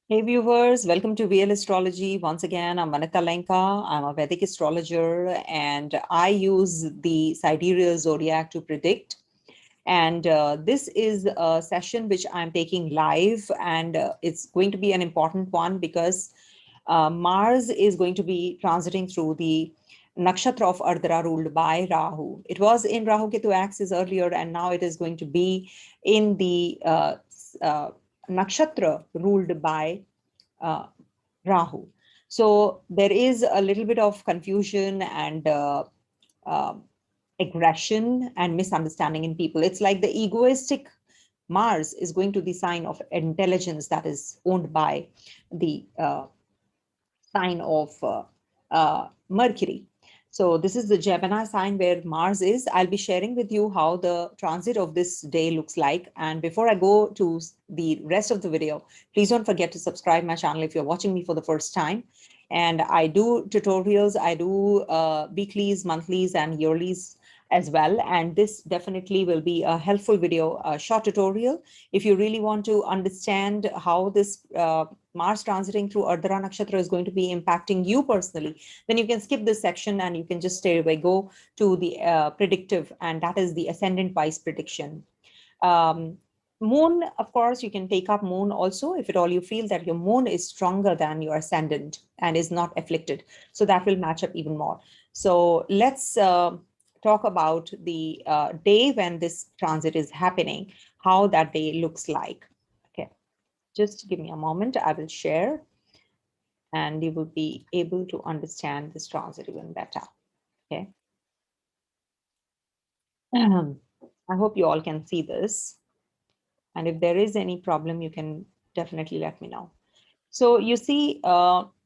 Hey viewers, welcome to VL Astrology. Once again, I'm Vanita Lenka. I'm a Vedic astrologer and I use the Sidereal Zodiac to predict. And this is a session which I'm taking live and it's going to be an important one because Mars is going to be transiting through the Nakshatra of Ardra ruled by Rahu. It was in Rahu Ketu axis earlier and now it is going to be in the uh, Nakshatra ruled by uh, Rahu. So there is a little bit of confusion and uh, aggression and misunderstanding in people. It's like the egoistic Mars is going to the sign of intelligence that is owned by the sign of Mercury. So this is the Gemini sign where Mars is. I'll be sharing with you how the transit of this day looks like. And before I go to the rest of the video, please don't forget to subscribe my channel if you're watching me for the first time. And I do tutorials, I do weeklies, monthlies, and yearlies as well. And this definitely will be a helpful video, a short tutorial. If you really want to understand how this Mars transiting through Ardra Nakshatra is going to be impacting you personally, then you can skip this section and you can just stay away, go to the predictive, and that is the ascendant wise prediction. Moon, of course, you can take up moon also if at all you feel that your moon is stronger than your ascendant and is not afflicted. So that will match up even more. So let's talk about the day when this transit is happening, how that day looks like. Okay, just give me a moment. I will share and you will be able to understand this transit even better. Okay. I hope you all can see this. And if there is any problem, you can definitely let me know. So you see,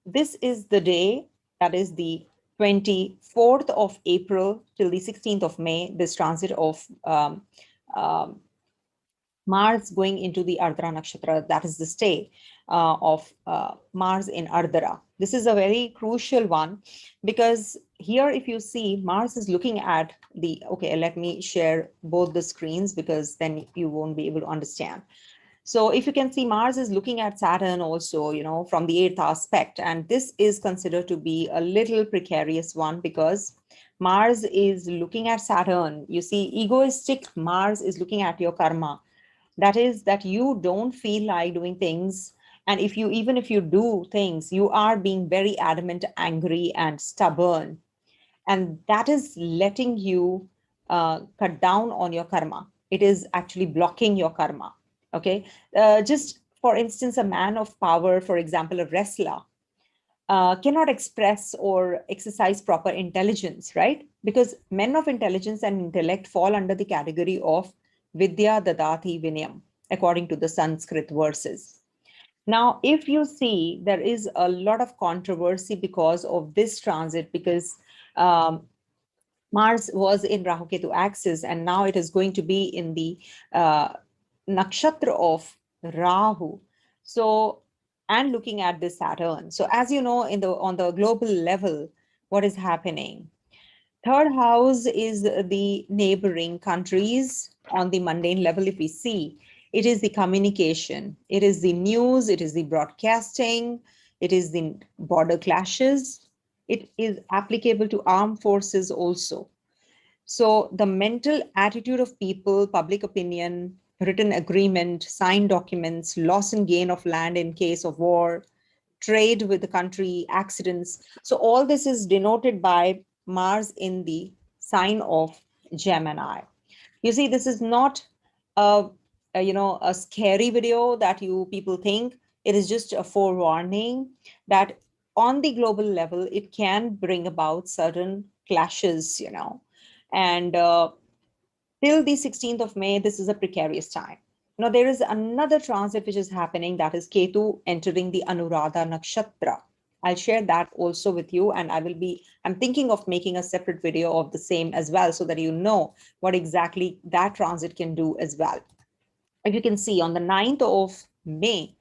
this is the day, that is the 24th of April till the 16th of May, this transit of um, Mars going into the Ardra Nakshatra, that is the stay of Mars in Ardra. This is a very crucial one because here, if you see, Mars is looking at the, okay, let me share both the screens because then you won't be able to understand. So if you can see, Mars is looking at Saturn also, from the eighth aspect. And this is considered to be a little precarious one because Mars is looking at Saturn. You see, egoistic Mars is looking at your karma. That is that you don't feel like doing things. And even if you do things, you are being very adamant, angry, and stubborn. And that is letting you cut down on your karma. It is actually blocking your karma. Okay. Just for instance, a man of power, for example, a wrestler, cannot express or exercise proper intelligence, right? Because men of intelligence and intellect fall under the category of Vidya Dadati Vinayam, according to the Sanskrit verses. Now, if you see, there is a lot of controversy because of this transit, because um, Mars was in Rahu Ketu axis, and now it is going to be in the uh, nakshatra of Rahu. So, and looking at this Saturn. So, as you know, on the global level, what is happening? Third house is the neighboring countries on the mundane level. If we see, it is the communication, it is the news, it is the broadcasting, it is the border clashes. It is applicable to armed forces also. So the mental attitude of people, public opinion, written agreement, signed documents, loss and gain of land in case of war, trade with the country, accidents. So all this is denoted by Mars in the sign of Gemini. You see, this is not a scary video that you people think. It is just a forewarning that on the global level, it can bring about certain clashes, and till the 16th of May, this is a precarious time. Now, there is another transit which is happening, that is Ketu entering the Anuradha Nakshatra. I'll share that also with you, and I'm thinking of making a separate video of the same as well so that you know what exactly that transit can do as well. If you can see, on the 9th of May,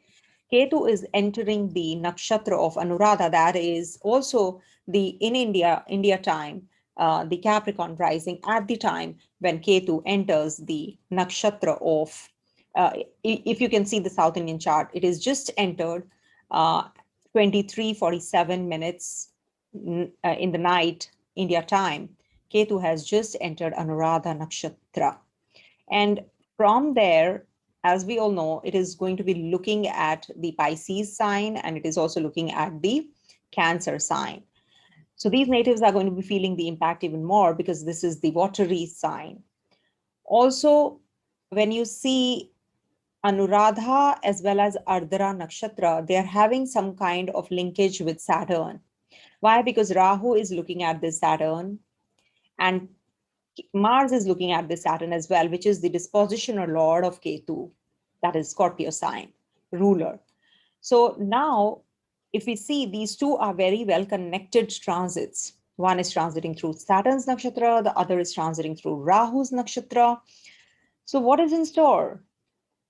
Ketu is entering the nakshatra of Anuradha. That is also in India time, the Capricorn rising at the time when Ketu enters the nakshatra of, if you can see the South Indian chart, it is just entered 23:47 minutes in the night, India time, Ketu has just entered Anuradha Nakshatra. And from there, as we all know, it is going to be looking at the Pisces sign, and it is also looking at the Cancer sign. So these natives are going to be feeling the impact even more because this is the watery sign. Also, when you see Anuradha as well as Ardra Nakshatra, they are having some kind of linkage with Saturn. Why? Because Rahu is looking at this Saturn, and Mars is looking at this Saturn as well, which is the dispositional lord of Ketu, that is Scorpio sign, ruler. So now, if we see, these two are very well connected transits. One is transiting through Saturn's nakshatra, the other is transiting through Rahu's nakshatra. So what is in store?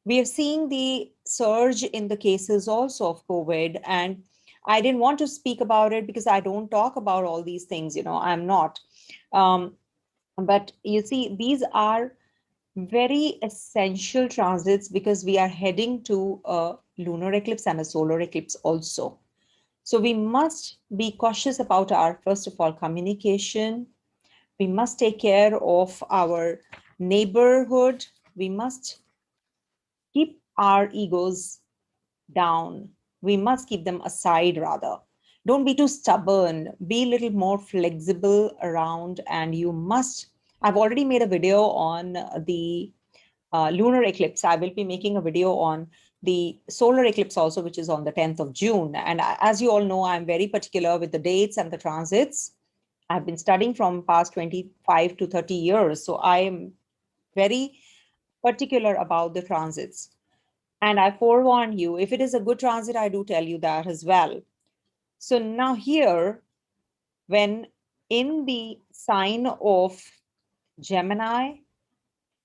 We are seeing the surge in the cases also of COVID, and I didn't want to speak about it because I don't talk about all these things, I'm not. But you see, these are very essential transits because we are heading to a lunar eclipse and a solar eclipse also. So we must be cautious about our, first of all, communication. We must take care of our neighborhood. We must keep our egos down. We must keep them aside rather. Don't be too stubborn. Be a little more flexible around, and you must. I've already made a video on the lunar eclipse. I will be making a video on the solar eclipse also, which is on the 10th of June. And as you all know, I'm very particular with the dates and the transits. I've been studying from past 25 to 30 years. So I am very particular about the transits. And I forewarn you, if it is a good transit, I do tell you that as well. So now here, when in the sign of Gemini,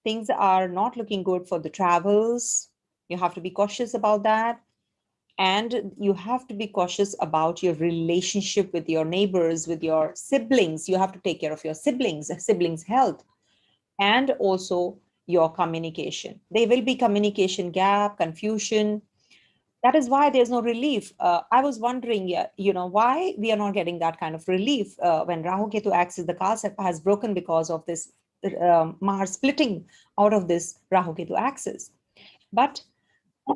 things are not looking good for the travels. You have to be cautious about that. And you have to be cautious about your relationship with your neighbors, with your siblings. You have to take care of your siblings' health, and also your communication. There will be communication gap, confusion. That is why there's no relief. I was wondering, why we are not getting that kind of relief when Rahu Ketu axis, the Kala has broken because of this Mars splitting out of this Rahu Ketu axis. But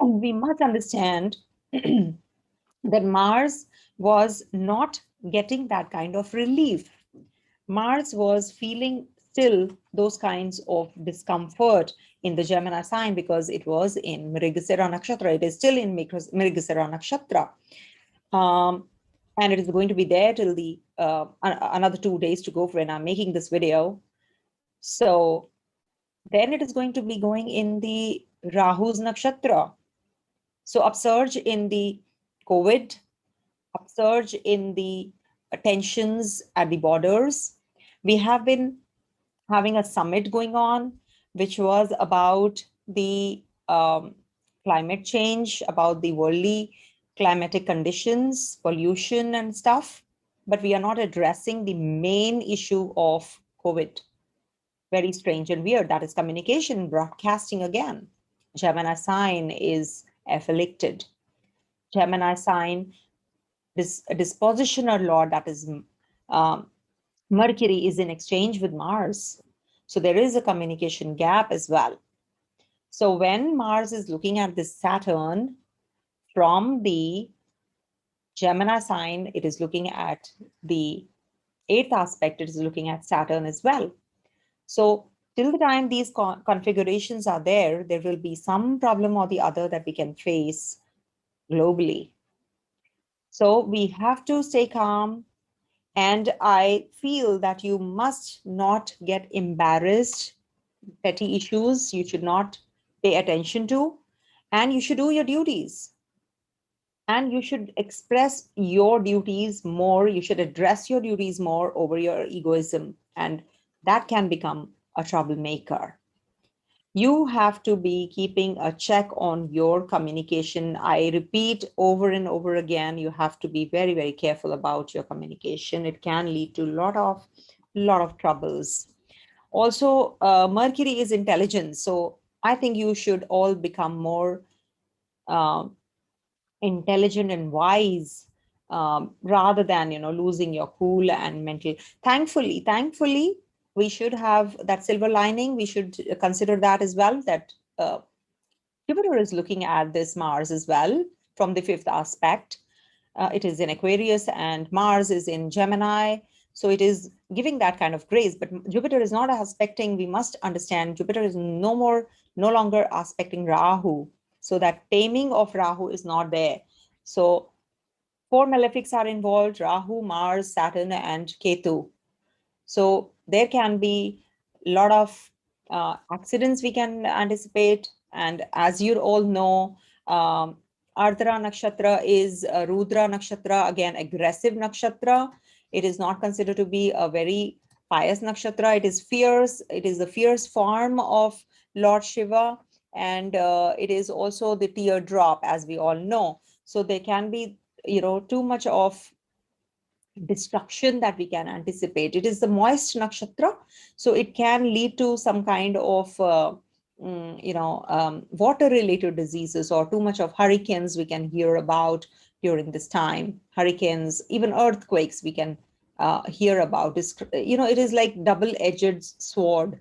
we must understand that Mars was not getting that kind of relief. Mars was feeling still those kinds of discomfort in the Gemini sign because it was in Mrigasira Nakshatra. It is still in Mrigasira Nakshatra. And it is going to be there till the another 2 days to go when I'm making this video. So then it is going to be going in the Rahu's Nakshatra. So upsurge in the COVID, upsurge in the tensions at the borders. We have been having a summit going on, which was about the climate change, about the worldly climatic conditions, pollution and stuff. But we are not addressing the main issue of COVID. Very strange and weird. That is communication, broadcasting again. Gemini sign is afflicted. Gemini sign, this dispositional lord, that is Mercury, is in exchange with Mars. So there is a communication gap as well. So when Mars is looking at this Saturn from the Gemini sign, it is looking at the 8th aspect, it is looking at Saturn as well. So till the time these configurations are there, there will be some problem or the other that we can face globally. So we have to stay calm. And I feel that you must not get embarrassed. Petty issues you should not pay attention to, and you should do your duties. And you should express your duties more. You should address your duties more over your egoism, and that can become a troublemaker. You have to be keeping a check on your communication. I repeat over and over again, you have to be very, very careful about your communication. It can lead to a lot of troubles. Also, Mercury is intelligence. So I think you should all become more intelligent and wise, rather than, losing your cool and mental. Thankfully, we should have that silver lining. We should consider that as well, that Jupiter is looking at this Mars as well from the fifth aspect. It is in Aquarius and Mars is in Gemini. So it is giving that kind of grace, but Jupiter is not aspecting. We must understand Jupiter is no longer aspecting Rahu. So that taming of Rahu is not there. So four malefics are involved: Rahu, Mars, Saturn, and Ketu. So there can be a lot of accidents we can anticipate. And as you all know, Ardra Nakshatra is Rudra Nakshatra, again, aggressive Nakshatra. It is not considered to be a very pious Nakshatra. It is fierce. It is the fierce form of Lord Shiva. And it is also the teardrop, as we all know. So there can be, too much of destruction that we can anticipate. It is the moist nakshatra, so it can lead to some kind of water related diseases, or too much of hurricanes we can hear about during this time. Hurricanes, even earthquakes we can hear about. It is like double-edged sword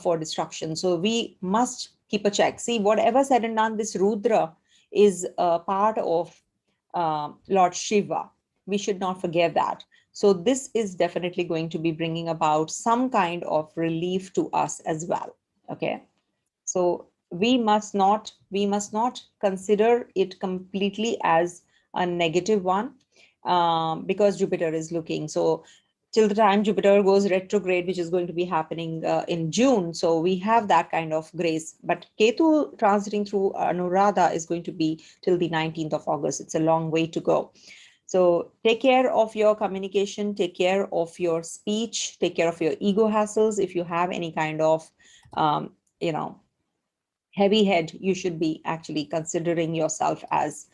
for destruction. So we must keep a check. See, whatever said and done, this Rudra is a part of Lord Shiva. We should not forget that. So this is definitely going to be bringing about some kind of relief to us as well. Okay. So we must not consider it completely as a negative one, because Jupiter is looking. So till the time Jupiter goes retrograde, which is going to be happening in June. So we have that kind of grace. But Ketu transiting through Anuradha is going to be till the 19th of August. It's a long way to go. So take care of your communication, take care of your speech, take care of your ego hassles. If you have any kind of, heavy head, you should be actually considering yourself as,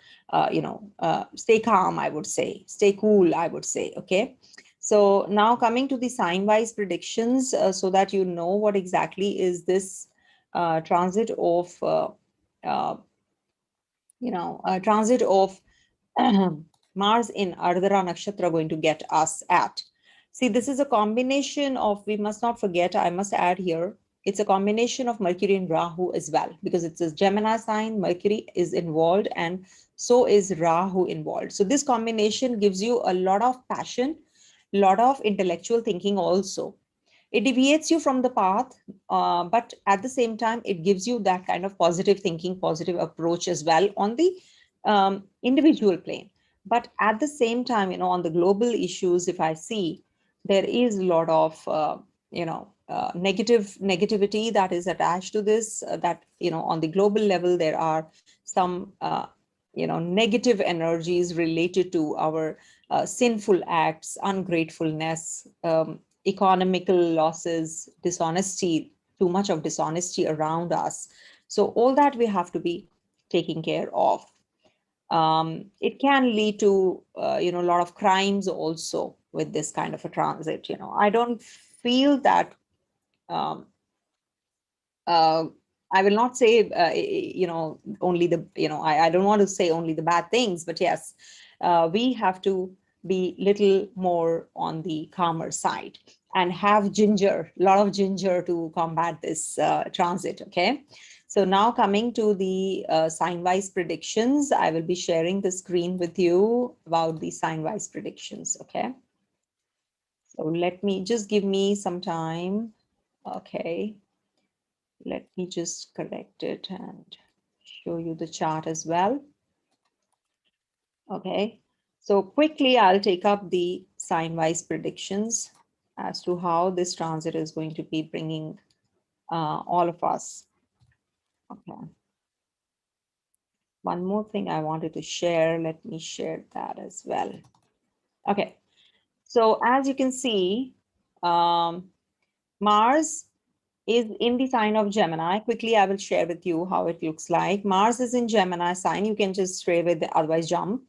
stay calm, I would say, stay cool, I would say. Okay. So now coming to the sign-wise predictions, so that you know what exactly is this transit of, transit of Mars in Ardra Nakshatra going to get us at. See, this is a combination of, we must not forget, I must add here, it's a combination of Mercury and Rahu as well, because it's a Gemini sign, Mercury is involved, and so is Rahu involved. So this combination gives you a lot of passion, a lot of intellectual thinking also. It deviates you from the path, but at the same time, it gives you that kind of positive thinking, positive approach as well on the individual plane. But at the same time, on the global issues, if I see, there is a lot of, negativity that is attached to this, that, on the global level, there are some, negative energies related to our sinful acts, ungratefulness, economical losses, dishonesty, too much of dishonesty around us. So all that we have to be taking care of. It can lead to, a lot of crimes also with this kind of a transit. I don't feel that, um, I will not say, only the, I don't want to say only the bad things, but yes, we have to be little more on the calmer side and have a lot of ginger to combat this transit. Okay. So now coming to the sign-wise predictions, I will be sharing the screen with you about the sign-wise predictions. Okay. So let me just give me some time. Okay. Let me just correct it and show you the chart as well. Okay, so quickly I'll take up the sign-wise predictions as to how this transit is going to be bringing all of us. Okay. One more thing I wanted to share. Let me share that as well. Okay, so as you can see, Mars is in the sign of Gemini. Quickly, I will share with you how it looks like. Mars is in Gemini sign. You can just stay with it, otherwise jump.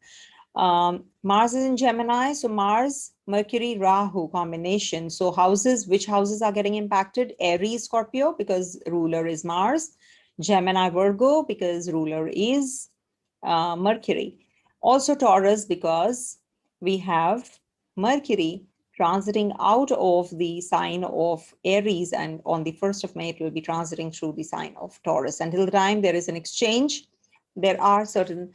Mars is in Gemini. So Mars, Mercury, Rahu combination. So which houses are getting impacted? Aries, Scorpio, because ruler is Mars. Gemini, Virgo, because ruler is Mercury. Also Taurus, because we have Mercury transiting out of the sign of Aries, and on the 1st of May, it will be transiting through the sign of Taurus. Until the time there is an exchange, there are certain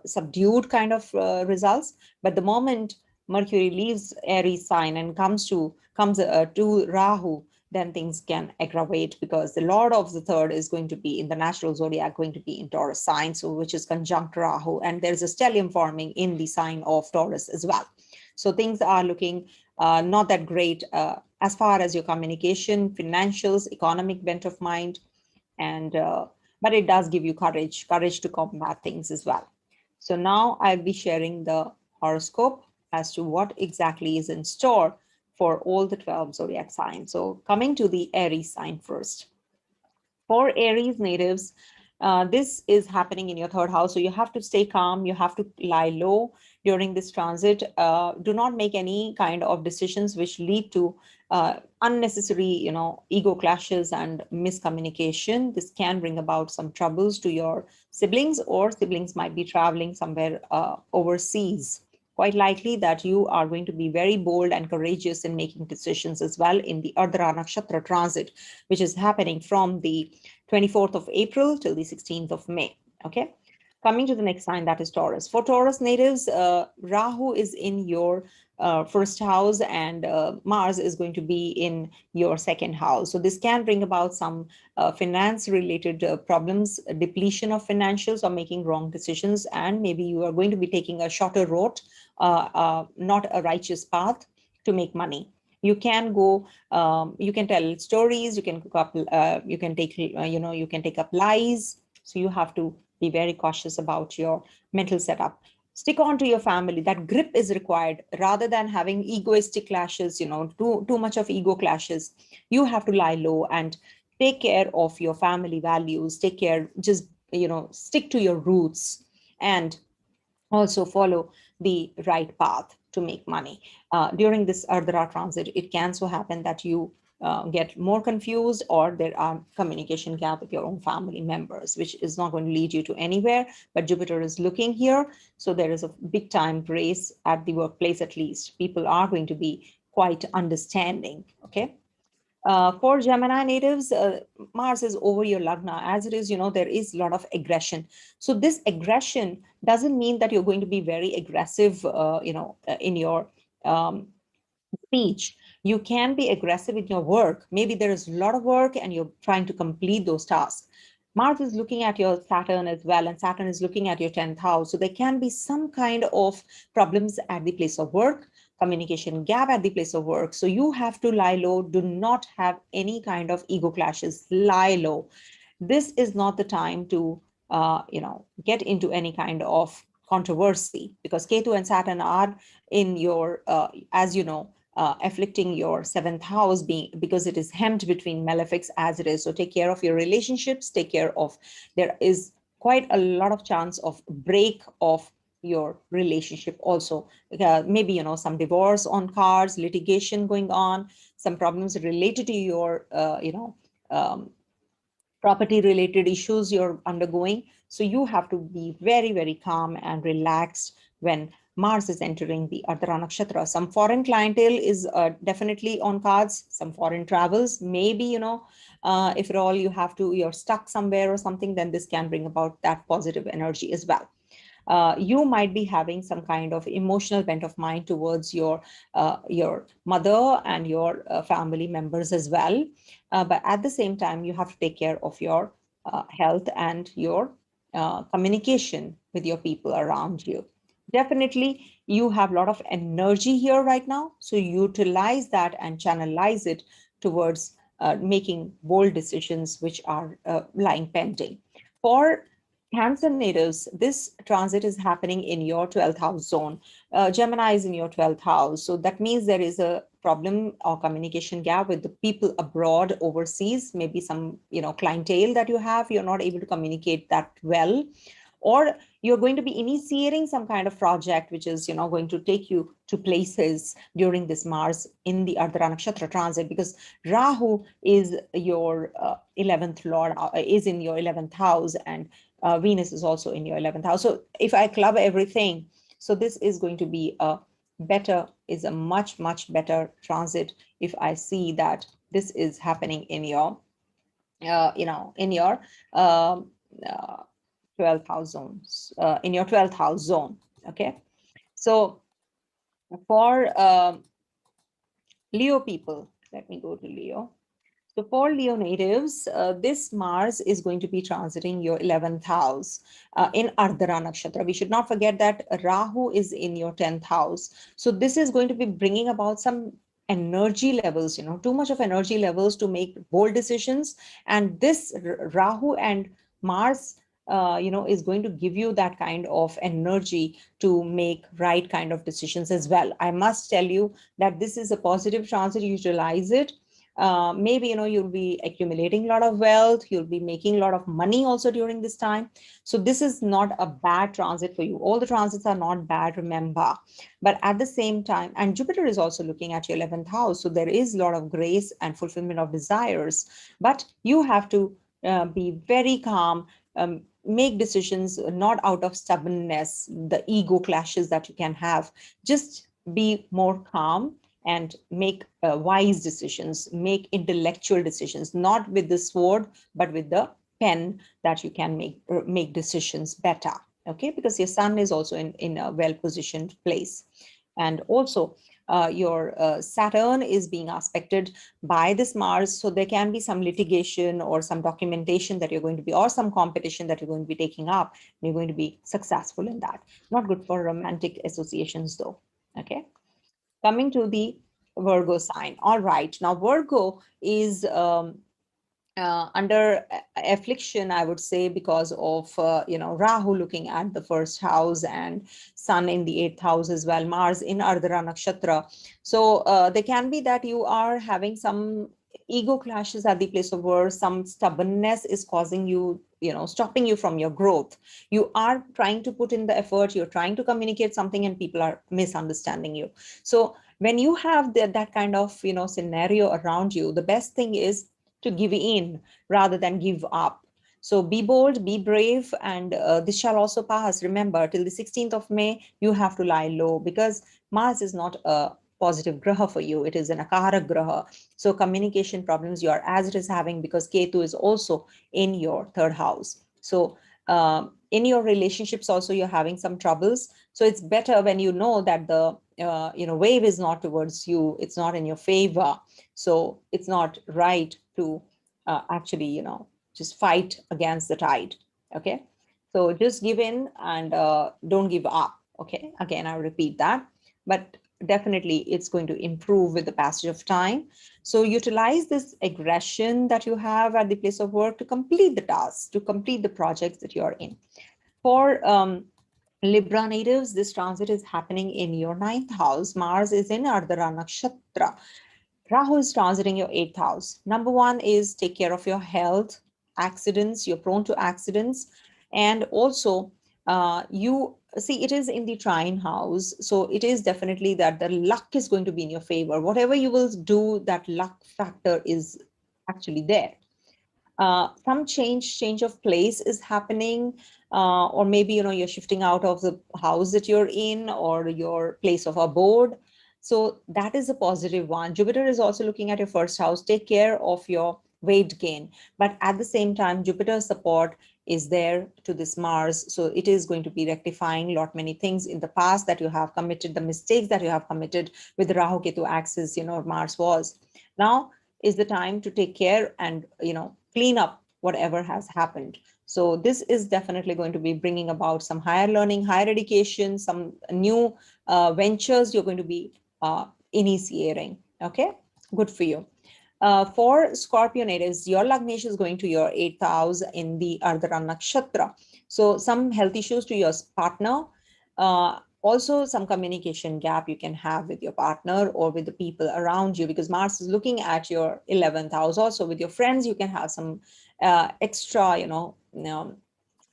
subdued kind of results. But the moment Mercury leaves Aries sign and comes to Rahu, then things can aggravate, because the Lord of the third is going to be in the natural zodiac, going to be in Taurus sign, so which is conjunct Rahu, and there's a stellium forming in the sign of Taurus as well. So things are looking not that great as far as your communication, financials, economic bent of mind, and but it does give you courage to combat things as well. So now I'll be sharing the horoscope as to what exactly is in store for all the 12 zodiac signs. So coming to the Aries sign first. For Aries natives, this is happening in your third house. So you have to stay calm. You have to lie low during this transit. Do not make any kind of decisions which lead to unnecessary, ego clashes and miscommunication. This can bring about some troubles to your siblings, or siblings might be traveling somewhere overseas. Quite likely that you are going to be very bold and courageous in making decisions as well in the Ardra Nakshatra transit, which is happening from the 24th of April till the 16th of May. Okay. Coming to the next sign, that is Taurus. For Taurus natives, Rahu is in your first house, and Mars is going to be in your second house. So this can bring about some finance-related problems, depletion of financials, or making wrong decisions, and maybe you are going to be taking a shorter route, not a righteous path to make money. You can go, you can tell stories, you can cook up, you can take, you can take up lies. So you have to be very cautious about your mental setup. Stick on to your family. That grip is required rather than having egoistic clashes, too much of ego clashes. You have to lie low and take care of your family values. Take care, just, stick to your roots, and also follow the right path to make money. During this Ardra transit, it can so happen that you get more confused, or there are communication gap with your own family members, which is not going to lead you to anywhere. But Jupiter is looking here, so there is a big time grace at the workplace. At least people are going to be quite understanding. Okay. For Gemini natives, Mars is over your Lagna. As it is, there is a lot of aggression. So this aggression doesn't mean that you're going to be very aggressive, in your speech. You can be aggressive in your work. Maybe there is a lot of work and you're trying to complete those tasks. Mars is looking at your Saturn as well, and Saturn is looking at your 10th house. So there can be some kind of problems at the place of work, communication gap at the place of work. So you have to lie low. Do not have any kind of ego clashes. Lie low. This is not the time to, get into any kind of controversy, because Ketu and Saturn are in your, as you know, afflicting your 7th house, being because it is hemmed between malefics as it is. So take care of your relationships. Take care of, there is quite a lot of chance of break of your relationship also. Maybe, some divorce on cards, litigation going on, some problems related to your, property related issues you're undergoing. So you have to be very, very calm and relaxed when Mars is entering the Ardra Nakshatra. Some foreign clientele is definitely on cards, some foreign travels, maybe, if at all you're stuck somewhere or something, then this can bring about that positive energy as well. You might be having some kind of emotional bent of mind towards your mother and your family members as well. But at the same time, you have to take care of your health and your communication with your people around you. Definitely, you have a lot of energy here right now. So utilize that and channelize it towards making bold decisions which are lying pending. For Cancer natives, this transit is happening in your 12th house zone. Gemini is in your 12th house. So that means there is a problem or communication gap with the people abroad, overseas, maybe some, clientele that you have, you're not able to communicate that well. or you're going to be initiating some kind of project which is, going to take you to places during this Mars in the Ardra Nakshatra transit, because Rahu is your 11th lord, is in your 11th house, and Venus is also in your 11th house. So if I club everything, so this is going to be a much, much better transit if I see that this is happening in your, in your um, uh, 12th house zones, in your 12th house zone. Okay. So for Leo people, let me go to Leo. So for Leo natives, this Mars is going to be transiting your 11th house in Ardra Nakshatra. We should not forget that Rahu is in your 10th house. So this is going to be bringing about some energy levels, too much of energy levels to make bold decisions. And this Rahu and Mars, is going to give you that kind of energy to make right kind of decisions as well. I must tell you that this is a positive transit. Utilize it. Maybe you'll be accumulating a lot of wealth, you'll be making a lot of money also during this time. So this is not a bad transit for you. All the transits are not bad, remember. But at the same time, and Jupiter is also looking at your 11th house, so there is a lot of grace and fulfillment of desires, but you have to be very calm, make decisions not out of stubbornness, the ego clashes that you can have. Just be more calm and make wise decisions, make intellectual decisions, not with the sword, but with the pen, that you can make decisions better. Okay, because your sun is also in a well-positioned place. And also your Saturn is being aspected by this Mars. So there can be some litigation or some documentation that you're going to be, or some competition that you're going to be taking up. And you're going to be successful in that. Not good for romantic associations though. Okay. Coming to the Virgo sign. All right. Now, Virgo is under affliction, I would say, because of, Rahu looking at the first house and Sun in the 8th house as well, Mars in Ardra Nakshatra. So there can be that you are having some ego clashes at the place of work. Some stubbornness is causing you, stopping you from your growth. You are trying to put in the effort, you're trying to communicate something, and people are misunderstanding you. So when you have that kind of, scenario around you, the best thing is to give in rather than give up. So be bold, be brave, and this shall also pass. Remember, till the 16th of May, you have to lie low, because Mars is not a positive graha for you. It is an akara graha. So communication problems you are as it is having, because Ketu is also in your 3rd house. So in your relationships also, you're having some troubles. So it's better when you know that the wave is not towards you, it's not in your favor. So it's not right to actually, just fight against the tide. Okay. So just give in and don't give up. Okay. Again, I repeat that, but definitely it's going to improve with the passage of time. So utilize this aggression that you have at the place of work to complete the tasks, to complete the projects that you're in. For Libra natives, this transit is happening in your 9th house. Mars is in Ardra Nakshatra. Rahu is transiting your 8th house. Number one is take care of your health, accidents, you're prone to accidents. And also, you see, it is in the trine house. So it is definitely that the luck is going to be in your favor. Whatever you will do, that luck factor is actually there. Some change of place is happening, or maybe you're shifting out of the house that you're in, or your place of abode. So that is a positive one. Jupiter is also looking at your 1st house. Take care of your weight gain, but at the same time, Jupiter's support is there to this Mars. So it is going to be rectifying many things in the past that you have committed, the mistakes that you have committed with the Rahu Ketu axis. Mars was. Now is the time to take care and clean up whatever has happened. So this is definitely going to be bringing about some higher learning, higher education, some new ventures you're going to be initiating. Okay, good for you. For Scorpio natives, your Lagnesh is going to your 8th house in the Ardra Nakshatra. So some health issues to your partner. Also, some communication gap you can have with your partner or with the people around you, because Mars is looking at your 11th house. Also, with your friends, you can have some extra,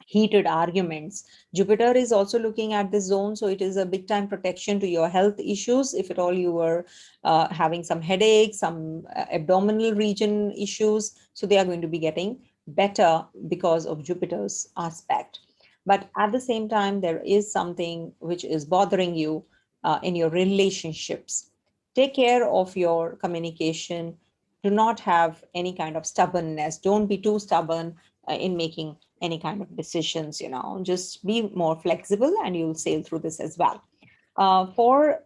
heated arguments. Jupiter is also looking at this zone, so it is a big time protection to your health issues. If at all you were having some headaches, some abdominal region issues, so they are going to be getting better because of Jupiter's aspect. But at the same time, there is something which is bothering you in your relationships. Take care of your communication. Do not have any kind of stubbornness. Don't be too stubborn in making any kind of decisions. Just be more flexible and you'll sail through this as well. For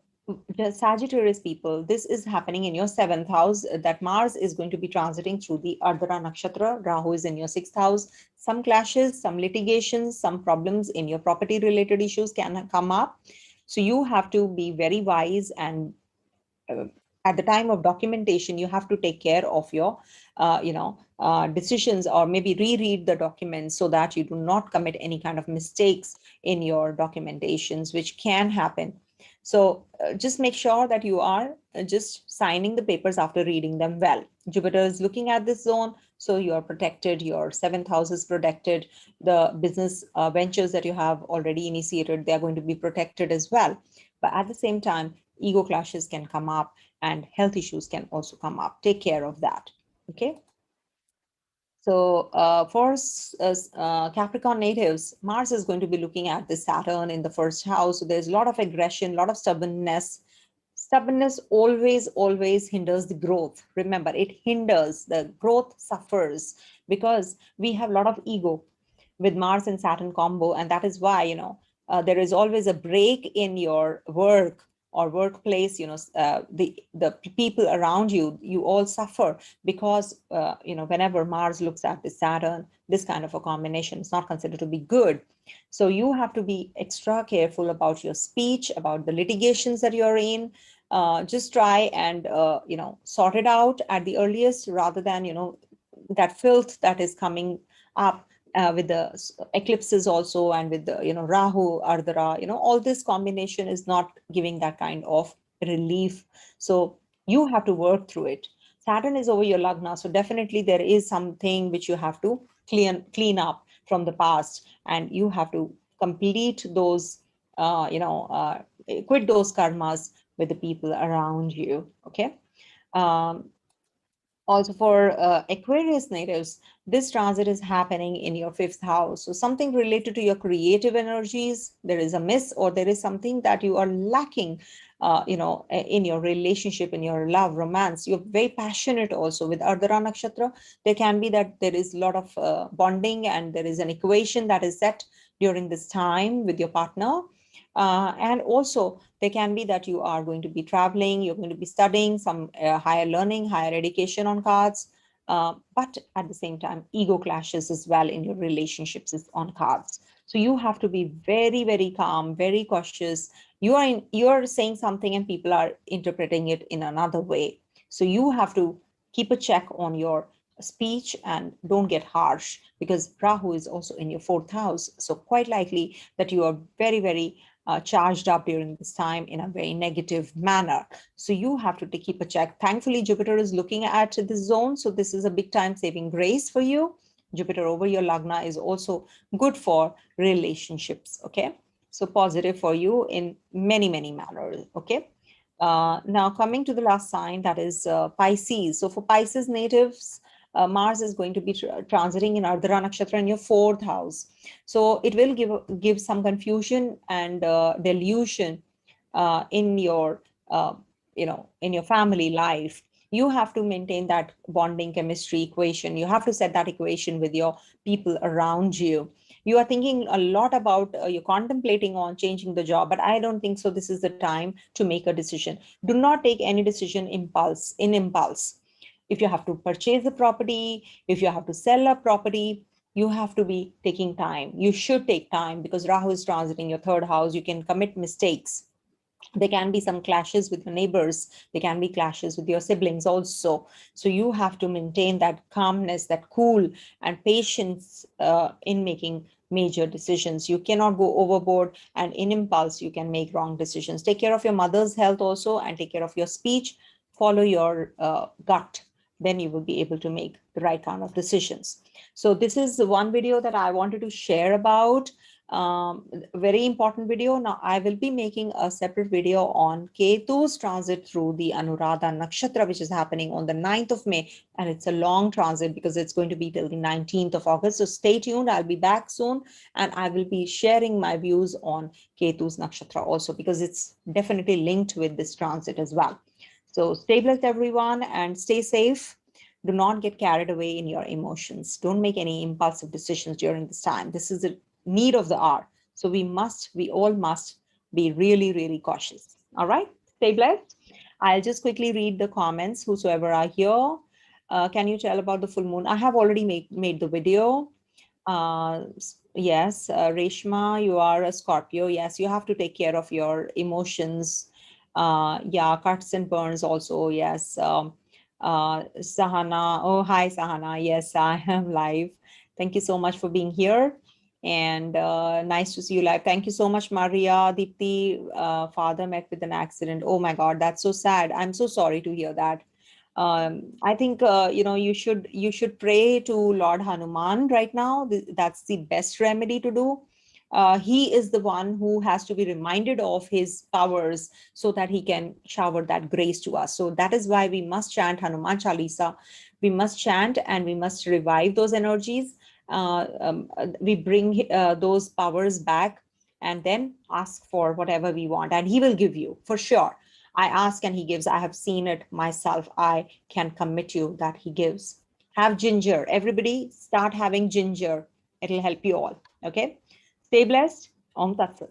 the Sagittarius people, this is happening in your seventh house, that Mars is going to be transiting through the Ardra Nakshatra. Rahu is in your sixth house. Some clashes, some litigations, some problems in your property related issues can come up. So you have to be very wise, and at the time of documentation, you have to take care of your decisions, or maybe reread the documents so that you do not commit any kind of mistakes in your documentations, which can happen. So just make sure that you are just signing the papers after reading them well. Jupiter is looking at this zone, so you are protected. Your seventh house is protected. The business ventures that you have already initiated, they are going to be protected as well. But at the same time, ego clashes can come up and health issues can also come up. Take care of that. Okay. So for Capricorn natives, Mars is going to be looking at the Saturn in the first house. So there's a lot of aggression, a lot of stubbornness. Stubbornness always hinders the growth. Remember, it hinders the growth, suffers because we have a lot of ego with Mars and Saturn combo. And that is why, there is always a break in your work or workplace. The people around you, you all suffer because, whenever Mars looks at the Saturn, this kind of a combination is not considered to be good. So you have to be extra careful about your speech, about the litigations that you're in. Just try and, sort it out at the earliest, rather than, that filth that is coming up with the eclipses also, and with the, Rahu, Ardra, all this combination is not giving that kind of relief. So you have to work through it. Saturn is over your Lagna, so definitely there is something which you have to clean up from the past, and you have to complete those, quit those karmas with the people around you. Okay. Um, Also for Aquarius natives, this transit is happening in your fifth house. So something related to your creative energies, there is a miss, or there is something that you are lacking, in your relationship, in your love, romance. You're very passionate also with Ardra Nakshatra. There can be that there is a lot of bonding, and there is an equation that is set during this time with your partner. And also, there can be that you are going to be traveling, you're going to be studying some higher learning, higher education on cards. But at the same time, ego clashes as well in your relationships is on cards. So you have to be very, very calm, very cautious. You are saying something and people are interpreting it in another way. So you have to keep a check on your speech and don't get harsh, because Rahu is also in your fourth house. So quite likely that you are very, very charged up during this time in a very negative manner. So you have to keep a check. Thankfully, Jupiter is looking at this zone. So this is a big time saving grace for you. Jupiter over your Lagna is also good for relationships. Okay. So positive for you in many, many manners. Okay. Now coming to the last sign, that is Pisces. So for Pisces natives, Mars is going to be transiting in Ardra Nakshatra in your fourth house. So it will give some confusion and delusion in your, in your family life. You have to maintain that bonding chemistry equation. You have to set that equation with your people around you. You are thinking a lot about, you're contemplating on changing the job, but I don't think so. This is the time to make a decision. Do not take any decision in impulse. If you have to purchase a property, if you have to sell a property, you have to be taking time. You should take time, because Rahu is transiting your third house. You can commit mistakes. There can be some clashes with your neighbors. There can be clashes with your siblings also. So you have to maintain that calmness, that cool and patience in making major decisions. You cannot go overboard, and in impulse, you can make wrong decisions. Take care of your mother's health also, and take care of your speech. Follow your gut. then you will be able to make the right kind of decisions. So this is the one video that I wanted to share about. Very important video. Now I will be making a separate video on Ketu's transit through the Anuradha Nakshatra, which is happening on the 9th of May. And it's a long transit because it's going to be till the 19th of August. So stay tuned. I'll be back soon. And I will be sharing my views on Ketu's Nakshatra also, because it's definitely linked with this transit as well. So stay blessed, everyone, and stay safe. Do not get carried away in your emotions. Don't make any impulsive decisions during this time. This is the need of the hour. So we all must be really, really cautious. All right. Stay blessed. I'll just quickly read the comments, whosoever are here. Can you tell about the full moon? I have already made the video. Yes, Reshma, you are a Scorpio. Yes, you have to take care of your emotions. Yeah, cuts and burns also. Yes. Sahana. Oh, hi, Sahana. Yes, I am live. Thank you so much for being here. And nice to see you live. Thank you so much, Maria. Deepthi, father met with an accident. Oh my God, that's so sad. I'm so sorry to hear that. I think you should pray to Lord Hanuman right now. That's the best remedy to do. He is the one who has to be reminded of his powers so that he can shower that grace to us. So that is why we must chant Hanuman Chalisa. We must chant and we must revive those energies. We bring those powers back and then ask for whatever we want, and he will give you for sure. I ask and he gives. I have seen it myself. I can commit you that he gives. Have ginger. Everybody start having ginger. It'll help you all. Okay. Stay blessed. Om Tat Sat.